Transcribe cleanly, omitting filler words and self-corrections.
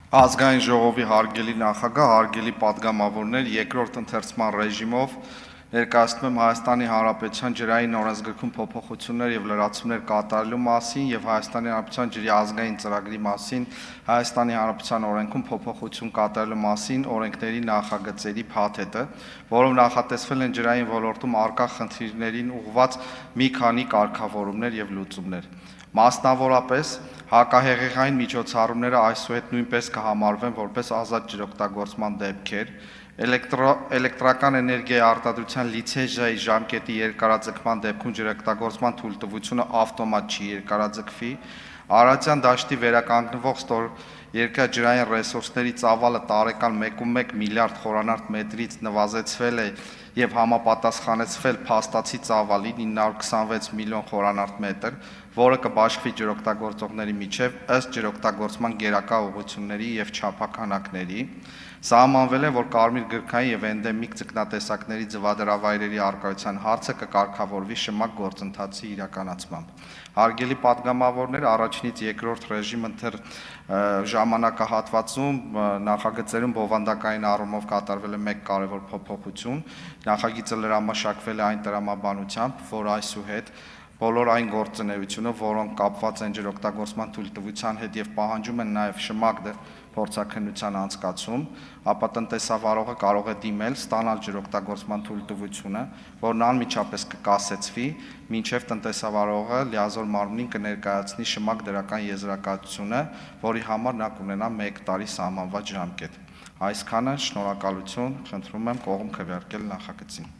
Ազգային ժողովի հարգելի նախագահ, հարգելի պատգամավորներ, երկրորդ ընթերցման ռեժիմով ներկայացնում եմ Հայաստանի Հանրապետության ջրային օրենսգրքում փոփոխություններ եւ լրացումներ կատարելու մասին եւ Հայաստանի Հանրապետության ջրի ազգային ծրագրի մասին Հայաստանի Հանրապետության օրենքում փոփոխություն կատարելու մասին օրենքների նախագծերի փաթեթը, որով նախատեսվել են ջրային ոլորտում առկա խնդիրներին ուղղված մի քանի կարգավորումներ եւ լուծումներ։ Մասնավորապես հակահեղեղային միջոցառումները այսուհետ նույնպես կհամարվեն որպես ազատ ջրօգտագործման դեպքեր, էլեկտրական էներգիայի արտադրության լիցենզիայի ժամկետի երկարաձգման դեպքում ջրօգտագործման թույլտվությունը ավտոմատ չի երկարաձգվի, Արարատյան դաշտի վերականգնվող երկրաջրային ռեսուրսների ծավալը տարեկան 1.1 միլիարդ խորանարդ մետրից նվազեցվել է եւ համապատասխանեցվել փաստացի ծավալին 926 միլիոն խորանարդ մետր, որը կբաշխվի ջրօգտագործողների միջև ըստ ջրօգտագործման գերակա ուղղությունների եւ չափաքանակների, սահմանվել է, որ կարմիր գրքային եւ էնդեմիկ ձկնատեսակների ձվադրավայրերի առկայության հարցը կկարգավորվի շմակ գործընթացի իրականացմամբ։ Հարգելի պատգամավորներ, առաջինից երկրորդ ռեժիմ ժամանակահատվածում նախագծերում բովանդակային առումով կատարվել է մեկ կարևոր փոփոխություն, նախագիծը լրամշակվել է այն տրամաբանությամբ, որ այսուհետ բոլոր այն գործունեությունը, որոնք կապված են ջրօգտագործման թույլտվության հետ եւ պահանջում են նաեւ շմակ փորձաքննության անցկացում, ապա տնտեսավարողը կարող է դիմել, ստանալ ջրօգտագործման թույլտվությունը, որն անմիջապես կկասեցվի, մինչև տնտեսավարողը լիազոր մարմնին կներկայացնի շմակ դրական եզրակացությունը, որի համար նա կունենա 1 տարի սահմանված ժամկետ։ Այսքանը, շնորհակալություն, խնդրում եմ կողմ քվեարկել նախագծին։